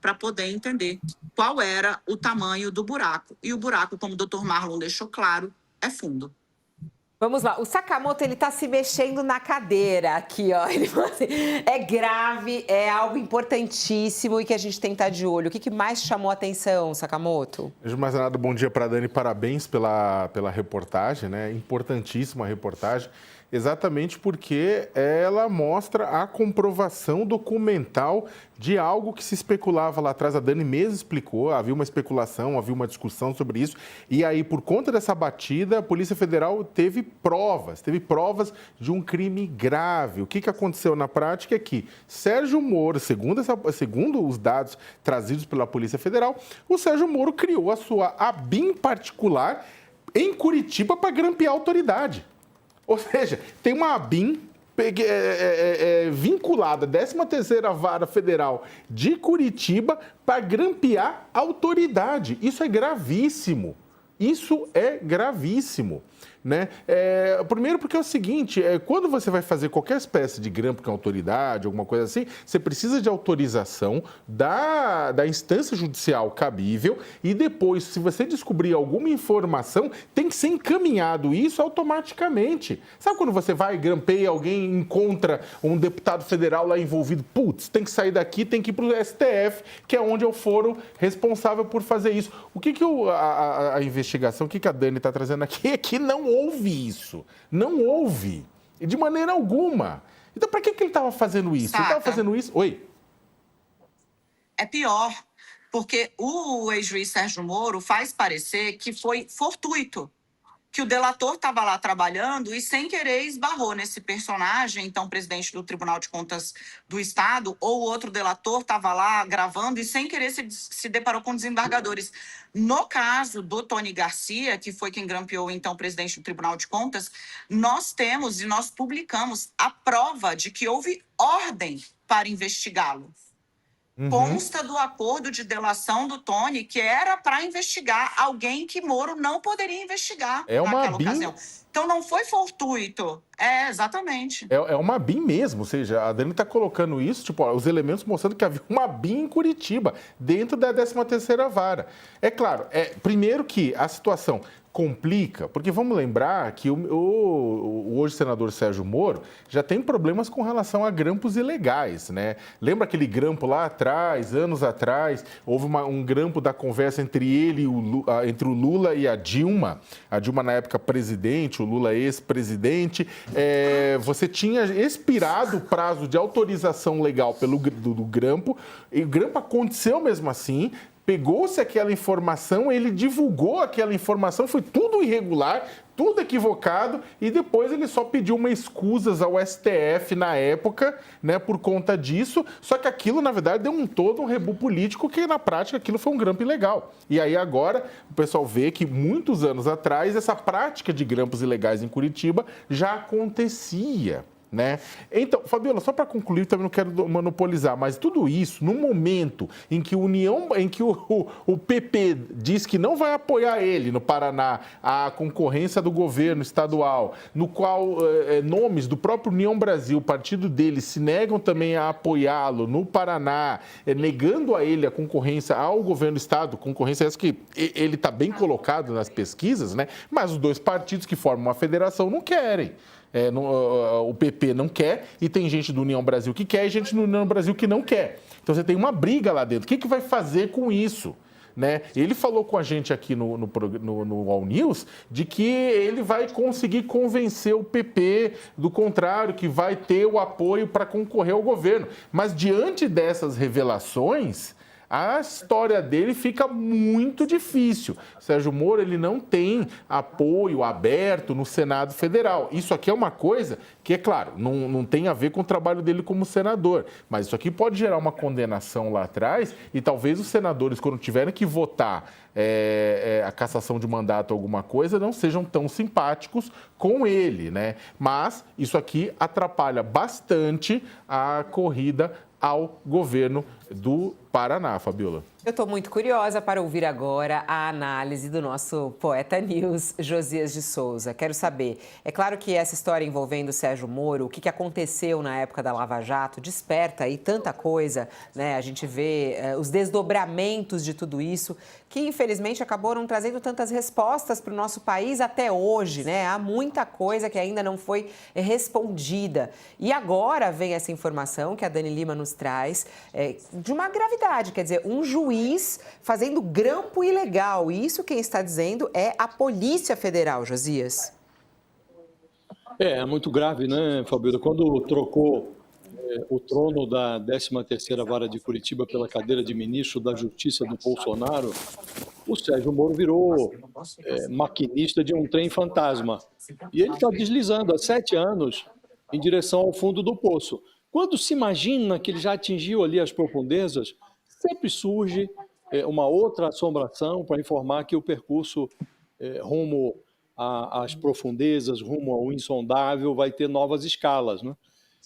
para poder entender qual era o tamanho do buraco. E o buraco, como o Dr. Marlon deixou claro, é fundo. Vamos lá, o Sakamoto, ele tá se mexendo na cadeira aqui, ó. Ele falou assim, é grave, é algo importantíssimo e que a gente tem que estar de olho. O que mais chamou a atenção, Sakamoto? Antes de mais nada, bom dia para a Dani, parabéns pela reportagem, né? Importantíssima a reportagem, exatamente porque ela mostra a comprovação documental de algo que se especulava lá atrás. A Dani mesmo explicou, havia uma especulação, havia uma discussão sobre isso. E aí, por conta dessa batida, a Polícia Federal teve provas de um crime grave. O que aconteceu na prática é que Sérgio Moro, segundo os dados trazidos pela Polícia Federal, o Sérgio Moro criou a sua ABIN particular em Curitiba para grampear a autoridade. Ou seja, tem uma ABIN vinculada à 13ª Vara Federal de Curitiba para grampear a autoridade. Isso é gravíssimo. Isso é gravíssimo, né? Primeiro porque é o seguinte, quando você vai fazer qualquer espécie de grampo com autoridade, alguma coisa assim, você precisa de autorização da instância judicial cabível e depois, se você descobrir alguma informação, tem que ser encaminhado isso automaticamente. Sabe quando você vai, grampeia alguém, encontra um deputado federal lá envolvido, putz, tem que sair daqui, tem que ir para o STF, que é onde é o foro responsável por fazer isso. O que a investigação, o que a Dani está trazendo aqui é que não houve isso. Não houve. E de maneira alguma. Então, para que ele estava fazendo isso? Ele estava fazendo isso... Oi? É pior, porque o ex-juiz Sérgio Moro faz parecer que foi fortuito, que o delator estava lá trabalhando e, sem querer, esbarrou nesse personagem, então presidente do Tribunal de Contas do Estado, ou outro delator estava lá gravando e, sem querer, se deparou com desembargadores. No caso do Tony Garcia, que foi quem grampeou, então, presidente do Tribunal de Contas, nós temos e nós publicamos a prova de que houve ordem para investigá-lo. Consta do acordo de delação do Tony que era para investigar alguém que Moro não poderia investigar naquela ocasião. Então, não foi fortuito. Exatamente. É uma BIM mesmo, ou seja, a Dani está colocando isso, tipo, os elementos mostrando que havia uma BIM em Curitiba, dentro da 13ª Vara. É claro, primeiro que a situação complica, porque vamos lembrar que o hoje senador Sérgio Moro já tem problemas com relação a grampos ilegais, né? Lembra aquele grampo lá atrás, anos atrás, houve um grampo da conversa entre entre o Lula e a Dilma na época presidente, o Lula ex-presidente, você tinha expirado o prazo de autorização legal do grampo, e o grampo aconteceu mesmo assim. Pegou-se aquela informação, ele divulgou aquela informação, foi tudo irregular, tudo equivocado, e depois ele só pediu uma escusas ao STF na época, né, por conta disso, só que aquilo, na verdade, deu todo um rebu político, que na prática aquilo foi um grampo ilegal. E aí agora o pessoal vê que muitos anos atrás essa prática de grampos ilegais em Curitiba já acontecia. Né? Então, Fabiola, só para concluir, também não quero monopolizar, mas tudo isso, no momento em que o PP diz que não vai apoiar ele no Paraná, a concorrência do governo estadual, no qual nomes do próprio União Brasil, o partido dele, se negam também a apoiá-lo no Paraná, negando a ele a concorrência ao governo do estado, concorrência essa que ele está bem colocado nas pesquisas, né? Mas os dois partidos que formam uma federação não querem. O PP não quer e tem gente do União Brasil que quer e gente do União Brasil que não quer. Então você tem uma briga lá dentro. O que vai fazer com isso? Né? Ele falou com a gente aqui no All News de que ele vai conseguir convencer o PP do contrário, que vai ter o apoio para concorrer ao governo. Mas diante dessas revelações, a história dele fica muito difícil. Sérgio Moro, ele não tem apoio aberto no Senado Federal. Isso aqui é uma coisa que, é claro, não tem a ver com o trabalho dele como senador, mas isso aqui pode gerar uma condenação lá atrás e talvez os senadores, quando tiverem que votar a cassação de mandato ou alguma coisa, não sejam tão simpáticos com ele, né? Mas isso aqui atrapalha bastante a corrida ao governo do Paraná, Fabiola. Eu estou muito curiosa para ouvir agora a análise do nosso Poeta News, Josias de Souza. Quero saber, é claro que essa história envolvendo o Sérgio Moro, o que aconteceu na época da Lava Jato, desperta aí tanta coisa, né? A gente vê os desdobramentos de tudo isso, que infelizmente acabaram trazendo tantas respostas para o nosso país até hoje, né? Há muita coisa que ainda não foi respondida. E agora vem essa informação que a Dani Lima nos traz, de uma gravidade, quer dizer, um juiz fazendo grampo ilegal. E isso quem está dizendo é a Polícia Federal, Josias. É muito grave, né, Fabiola? Quando trocou o trono da 13ª Vara de Curitiba pela cadeira de ministro da Justiça do Bolsonaro, o Sérgio Moro virou maquinista de um trem fantasma. E ele está deslizando há 7 anos em direção ao fundo do poço. Quando se imagina que ele já atingiu ali as profundezas, sempre surge uma outra assombração para informar que o percurso rumo às profundezas, rumo ao insondável, vai ter novas escalas, né?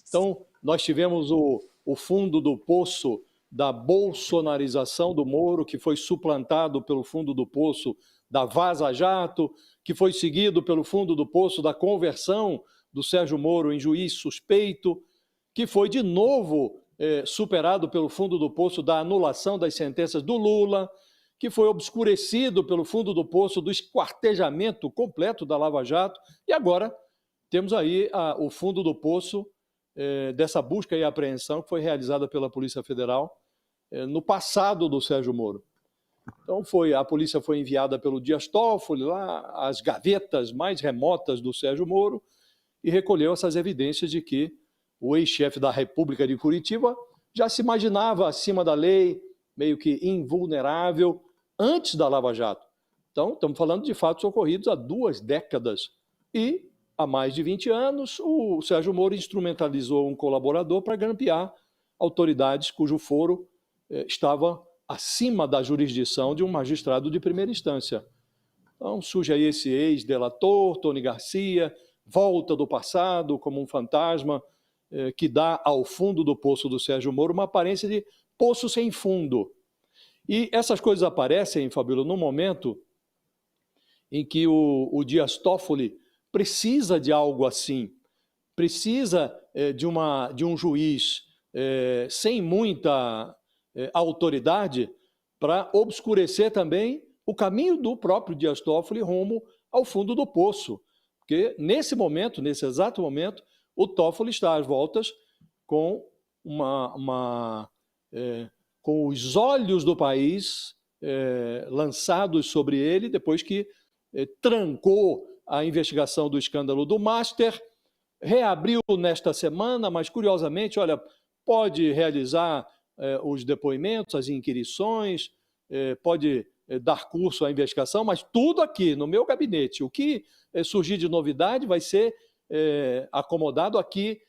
Então, nós tivemos o fundo do poço da bolsonarização do Moro, que foi suplantado pelo fundo do poço da Vaza Jato, que foi seguido pelo fundo do poço da conversão do Sérgio Moro em juiz suspeito, que foi de novo superado pelo fundo do poço da anulação das sentenças do Lula, que foi obscurecido pelo fundo do poço do esquartejamento completo da Lava Jato, e agora temos aí o fundo do poço dessa busca e apreensão que foi realizada pela Polícia Federal no passado do Sérgio Moro. Então a polícia foi enviada pelo Dias Toffoli lá às gavetas mais remotas do Sérgio Moro e recolheu essas evidências de que o ex-chefe da República de Curitiba já se imaginava acima da lei, meio que invulnerável, antes da Lava Jato. Então, estamos falando de fatos ocorridos há 2 décadas. E, há mais de 20 anos, o Sérgio Moro instrumentalizou um colaborador para grampear autoridades cujo foro estava acima da jurisdição de um magistrado de primeira instância. Então, surge aí esse ex-delator, Tony Garcia, volta do passado como um fantasma, que dá ao fundo do poço do Sérgio Moro uma aparência de poço sem fundo. E essas coisas aparecem, Fabíola, no momento em que o Dias Toffoli precisa de algo assim, precisa de um juiz sem muita autoridade para obscurecer também o caminho do próprio Dias Toffoli rumo ao fundo do poço. Porque nesse momento, nesse exato momento, o Toffoli está às voltas com com os olhos do país lançados sobre ele, depois que trancou a investigação do escândalo do Master, reabriu nesta semana, mas curiosamente, olha, pode realizar os depoimentos, as inquirições, pode dar curso à investigação, mas tudo aqui no meu gabinete. O que surgir de novidade vai ser acomodado aqui.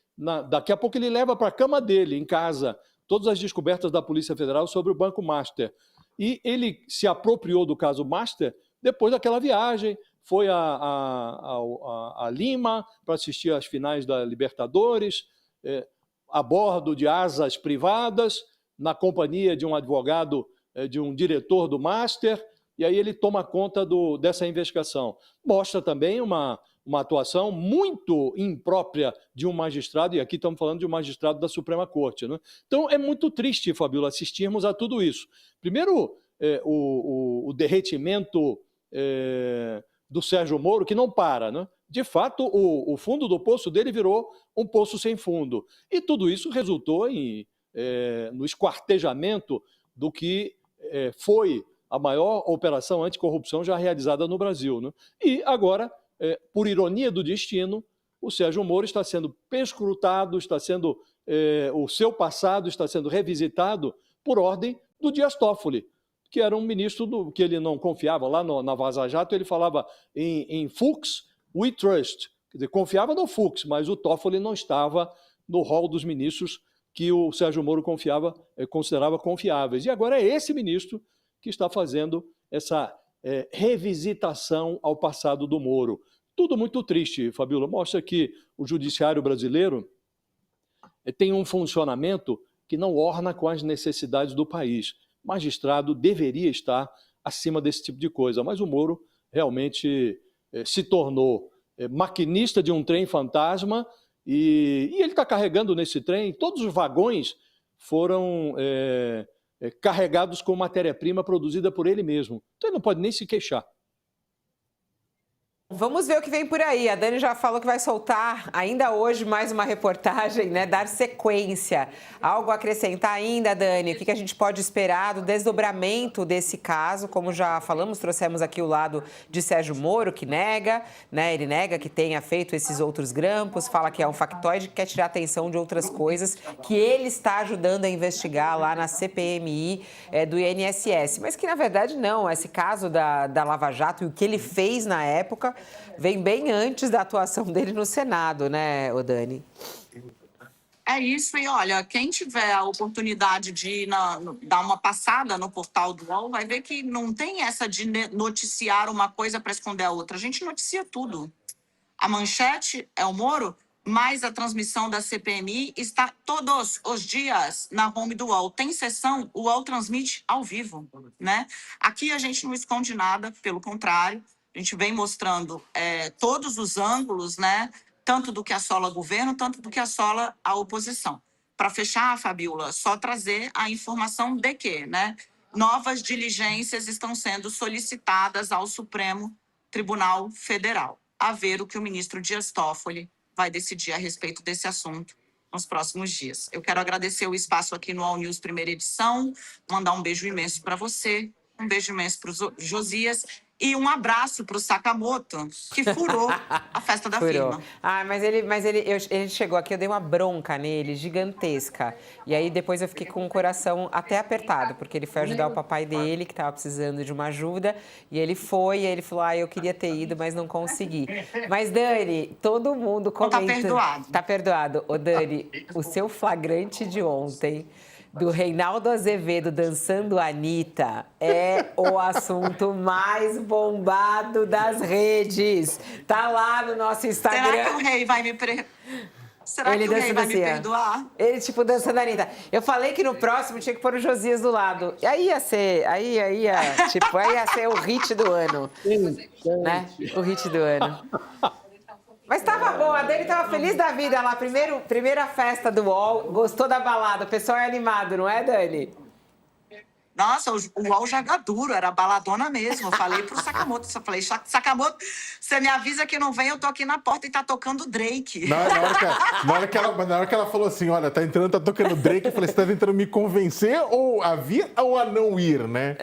Daqui a pouco ele leva para a cama dele, em casa, todas as descobertas da Polícia Federal sobre o Banco Master. E ele se apropriou do caso Master depois daquela viagem, foi a Lima para assistir às finais da Libertadores, a bordo de asas privadas, na companhia de um advogado, de um diretor do Master, e aí ele toma conta dessa investigação. Mostra também uma atuação muito imprópria de um magistrado, e aqui estamos falando de um magistrado da Suprema Corte, né? Então, é muito triste, Fabíola, assistirmos a tudo isso. Primeiro, o derretimento do Sérgio Moro, que não para, né? De fato, o fundo do poço dele virou um poço sem fundo. E tudo isso resultou no esquartejamento do que foi a maior operação anticorrupção já realizada no Brasil, né? E agora, por ironia do destino, o Sérgio Moro está sendo perscrutado, o seu passado está sendo revisitado por ordem do Dias Toffoli, que era um ministro que ele não confiava. Lá na Vaza Jato ele falava em Fux, we trust. Quer dizer, confiava no Fux, mas o Toffoli não estava no rol dos ministros que o Sérgio Moro considerava confiáveis. E agora é esse ministro que está fazendo essa revisitação ao passado do Moro. Tudo muito triste, Fabíola. Mostra que o judiciário brasileiro tem um funcionamento que não orna com as necessidades do país. O magistrado deveria estar acima desse tipo de coisa, mas o Moro realmente se tornou maquinista de um trem fantasma e ele está carregando nesse trem, todos os vagões foram carregados com matéria-prima produzida por ele mesmo. Então ele não pode nem se queixar. Vamos ver o que vem por aí. A Dani já falou que vai soltar ainda hoje mais uma reportagem, né? Dar sequência. Algo a acrescentar ainda, Dani? O que a gente pode esperar do desdobramento desse caso? Como já falamos, trouxemos aqui o lado de Sérgio Moro, que nega, né? Ele nega que tenha feito esses outros grampos, fala que é um factoide, que quer tirar atenção de outras coisas que ele está ajudando a investigar lá na CPMI do INSS. Mas que, na verdade, não. Esse caso da Lava Jato e o que ele fez na época vem bem antes da atuação dele no Senado, né, Dani? É isso, e olha, quem tiver a oportunidade de dar uma passada no portal do UOL vai ver que não tem essa de noticiar uma coisa para esconder a outra. A gente noticia tudo. A manchete é o Moro, mas a transmissão da CPMI está todos os dias na home do UOL. Tem sessão, o UOL transmite ao vivo, né? Aqui a gente não esconde nada, pelo contrário. A gente vem mostrando todos os ângulos, né? Tanto do que assola o governo, tanto do que assola a oposição. Para fechar, Fabiola, só trazer a informação de que, né? Novas diligências estão sendo solicitadas ao Supremo Tribunal Federal. A ver o que o ministro Dias Toffoli vai decidir a respeito desse assunto nos próximos dias. Eu quero agradecer o espaço aqui no All News Primeira Edição, mandar um beijo imenso para você, um beijo imenso para o Josias e um abraço para o Sakamoto, que furou a festa da firma. Ah, mas ele chegou aqui, eu dei uma bronca nele, gigantesca. E aí depois eu fiquei com o coração até apertado, porque ele foi ajudar o papai dele, que estava precisando de uma ajuda. E ele foi, e ele falou, eu queria ter ido, mas não consegui. Mas, Dani, todo mundo comenta... Tá perdoado. Tá perdoado. Ô, Dani, o seu flagrante de ontem... do Reinaldo Azevedo dançando a Anitta é o assunto mais bombado das redes. Tá lá no nosso Instagram. Será que o rei vai me perdoar? Ele, dançando a Anitta. Eu falei que no próximo tinha que pôr o Josias do lado. E aí ia ser, aí ia ser o hit do ano. Né? O hit do ano. Mas tava bom, a Dani tava feliz da vida lá, primeira festa do UOL, gostou da balada, o pessoal é animado, não é, Dani? Nossa, o UOL joga duro, era baladona mesmo. Eu falei pro Sakamoto, Sakamoto, você me avisa que não vem, eu tô aqui na porta e tá tocando Drake. Na hora que ela falou assim, olha, tá tocando Drake, eu falei, você tá tentando me convencer ou a vir ou a não ir, né?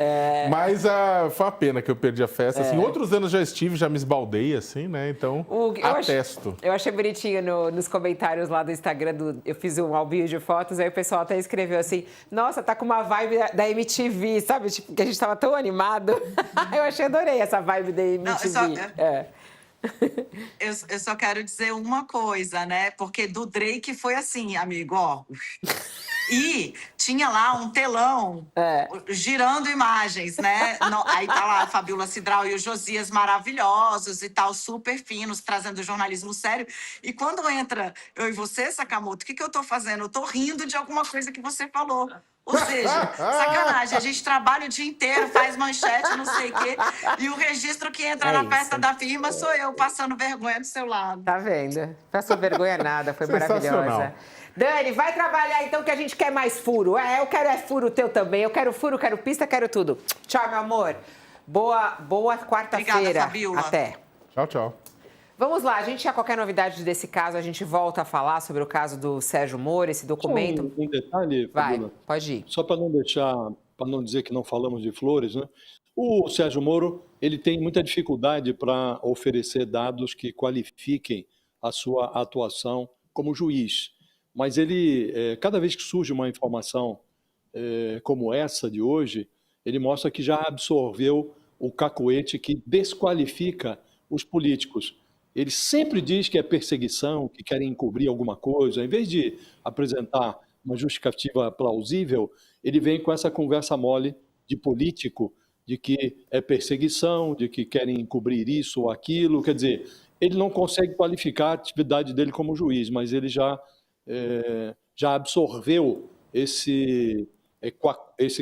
Mas foi uma pena que eu perdi a festa. Assim, outros anos já estive, já me esbaldei, assim, né? Então, atesto. Eu achei bonitinho nos comentários lá do Instagram, eu fiz um álbum de fotos, aí o pessoal até escreveu assim, nossa, tá com uma vibe da MTV, sabe? Que a gente tava tão animado. Eu adorei essa vibe da MTV. Eu só quero dizer uma coisa, né? Porque do Drake foi assim, amigo, ó. E tinha lá um telão girando imagens, né? Aí tá lá a Fabiola Cidral e o Josias maravilhosos e tal, super finos, trazendo jornalismo sério. E quando entra eu e você, Sakamoto, o que eu tô fazendo? Eu tô rindo de alguma coisa que você falou. Ou seja, sacanagem, a gente trabalha o dia inteiro, faz manchete, não sei o quê, e o registro que entra na festa da firma sou eu, passando vergonha do seu lado. Tá vendo? Passou vergonha nada, foi maravilhosa. Dani, vai trabalhar então que a gente quer mais furo. Eu quero furo teu também, eu quero furo, quero pista, quero tudo. Tchau, meu amor. Boa quarta-feira. Obrigada, Fabiola. Até. Tchau, tchau. Vamos lá, a gente, a qualquer novidade desse caso, a gente volta a falar sobre o caso do Sérgio Moro, esse documento. Um detalhe, Fabiola. Vai, pode ir. Só para não dizer que não falamos de flores, né? O Sérgio Moro, ele tem muita dificuldade para oferecer dados que qualifiquem a sua atuação como juiz. Mas ele, cada vez que surge uma informação como essa de hoje, ele mostra que já absorveu o cacoete que desqualifica os políticos. Ele sempre diz que é perseguição, que querem encobrir alguma coisa. Em vez de apresentar uma justificativa plausível, ele vem com essa conversa mole de político, de que é perseguição, de que querem encobrir isso ou aquilo. Quer dizer, ele não consegue qualificar a atividade dele como juiz, mas ele já absorveu esse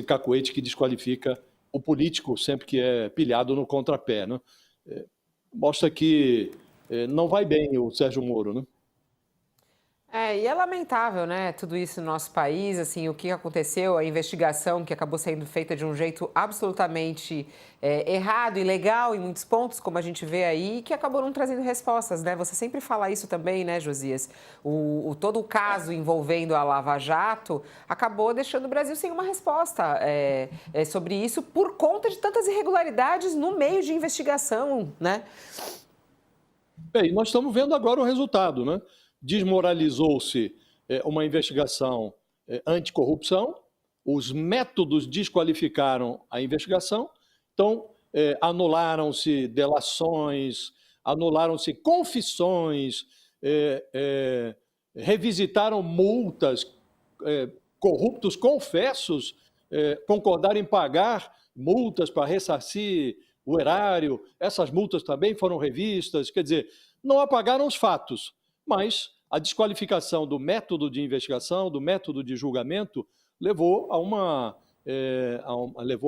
cacuete que desqualifica o político sempre que é pilhado no contrapé, né? Mostra que não vai bem o Sérgio Moro, né? E é lamentável, né, tudo isso no nosso país, assim, o que aconteceu, a investigação que acabou sendo feita de um jeito absolutamente errado, ilegal em muitos pontos, como a gente vê aí, que acabou não trazendo respostas, né? Você sempre fala isso também, né, Josias? Todo o caso envolvendo a Lava Jato acabou deixando o Brasil sem uma resposta sobre isso por conta de tantas irregularidades no meio de investigação, né? E nós estamos vendo agora o resultado, né? Desmoralizou-se uma investigação anticorrupção, os métodos desqualificaram a investigação, então anularam-se delações, anularam-se confissões, revisitaram multas, corruptos confessos concordaram em pagar multas para ressarcir o erário, essas multas também foram revistas, quer dizer, não apagaram os fatos, mas a desqualificação do método de investigação, do método de julgamento, levou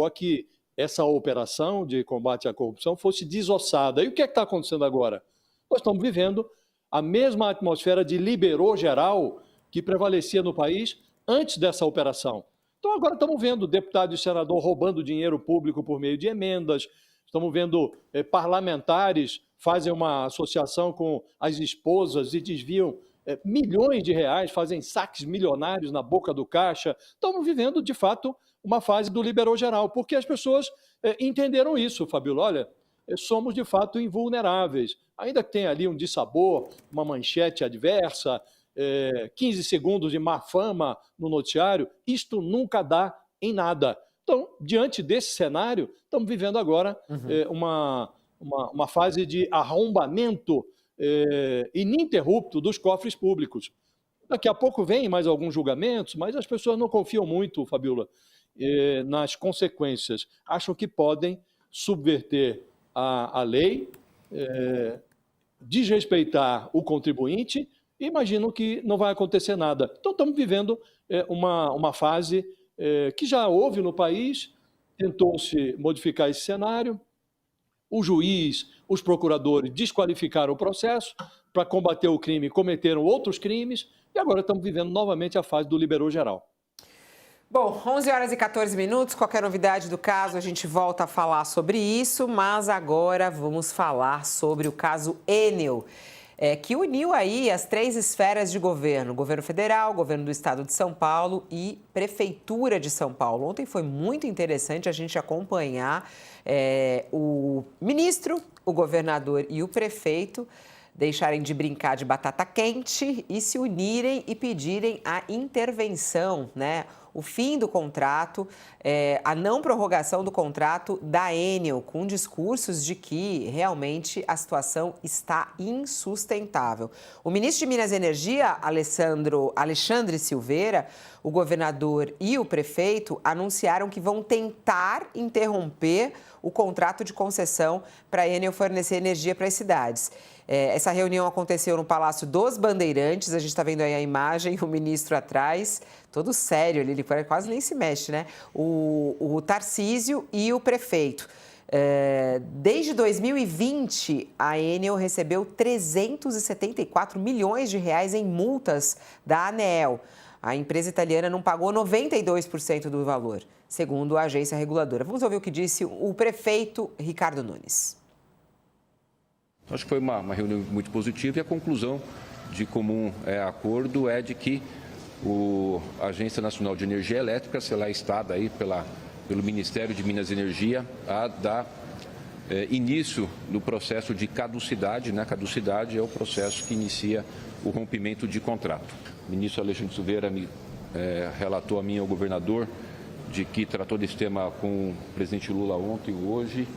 a que essa operação de combate à corrupção fosse desossada. E o que é que está acontecendo agora? Nós estamos vivendo a mesma atmosfera de liberou geral que prevalecia no país antes dessa operação. Então agora estamos vendo deputado e senador roubando dinheiro público por meio de emendas, estamos vendo parlamentares fazem uma associação com as esposas e desviam milhões de reais, fazem saques milionários na boca do caixa. Estamos vivendo, de fato, uma fase do liberou geral, porque as pessoas entenderam isso, Fabíola. Olha, somos, de fato, invulneráveis. Ainda que tenha ali um dissabor, uma manchete adversa, 15 segundos de má fama no noticiário, isto nunca dá em nada. Então, diante desse cenário, estamos vivendo agora uma fase de arrombamento ininterrupto dos cofres públicos. Daqui a pouco vem mais alguns julgamentos, mas as pessoas não confiam muito, Fabíola, nas consequências. Acham que podem subverter a lei, desrespeitar o contribuinte e imaginam que não vai acontecer nada. Então, estamos vivendo uma fase que já houve no país, tentou-se modificar esse cenário, o juiz, os procuradores desqualificaram o processo, para combater o crime cometeram outros crimes, e agora estamos vivendo novamente a fase do liberou geral. Bom, 11 horas e 14 minutos, qualquer novidade do caso a gente volta a falar sobre isso, mas agora vamos falar sobre o caso Enel, que uniu aí as 3 esferas de governo, governo federal, governo do estado de São Paulo e prefeitura de São Paulo. Ontem foi muito interessante a gente acompanhar o ministro, o governador e o prefeito deixarem de brincar de batata quente e se unirem e pedirem a intervenção, né? O fim do contrato, a não prorrogação do contrato da Enel, com discursos de que realmente a situação está insustentável. O ministro de Minas e Energia, Alexandre Silveira, o governador e o prefeito anunciaram que vão tentar interromper o contrato de concessão para a Enel fornecer energia para as cidades. Essa reunião aconteceu no Palácio dos Bandeirantes, a gente está vendo aí a imagem, o ministro atrás, todo sério, ele quase nem se mexe, né? O Tarcísio e o prefeito. Desde 2020, a Enel recebeu 374 milhões de reais em multas da ANEEL. A empresa italiana não pagou 92% do valor, segundo a agência reguladora. Vamos ouvir o que disse o prefeito Ricardo Nunes. Acho que foi uma reunião muito positiva e a conclusão de comum acordo é de que a Agência Nacional de Energia Elétrica será instada aí pelo Ministério de Minas e Energia a dar início no processo de caducidade. Né? Caducidade é o processo que inicia o rompimento de contrato. O ministro Alexandre Silveira relatou a mim, ao governador, de que tratou desse tema com o presidente Lula ontem e hoje.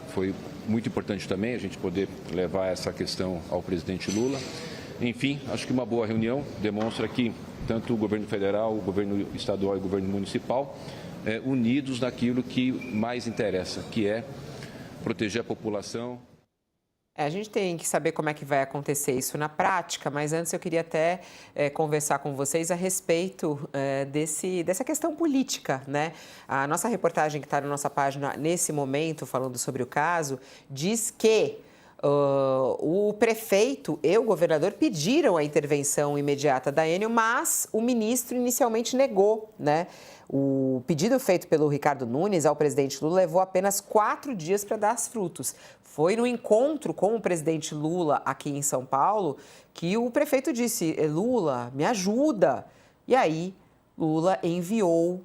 Foi muito importante também a gente poder levar essa questão ao presidente Lula. Enfim, acho que uma boa reunião demonstra que tanto o governo federal, o governo estadual e o governo municipal unidos naquilo que mais interessa, que é proteger a população. A gente tem que saber como é que vai acontecer isso na prática, mas antes eu queria até conversar com vocês a respeito dessa questão política, né? A nossa reportagem que está na nossa página nesse momento, falando sobre o caso, diz que o prefeito e o governador pediram a intervenção imediata da Enel, mas o ministro inicialmente negou, né? O pedido feito pelo Ricardo Nunes ao presidente Lula levou apenas 4 dias para dar frutos. Foi no encontro com o presidente Lula aqui em São Paulo que o prefeito disse: Lula, me ajuda. E aí, Lula enviou,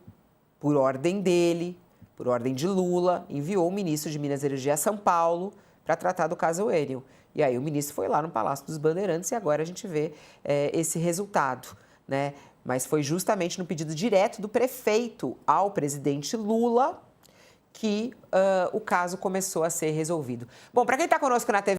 por ordem dele, por ordem de Lula, enviou o ministro de Minas e Energia a São Paulo para tratar do caso Enel. E aí o ministro foi lá no Palácio dos Bandeirantes e agora a gente vê esse resultado, né? Mas foi justamente no pedido direto do prefeito ao presidente Lula que o caso começou a ser resolvido. Bom, para quem está conosco na TV,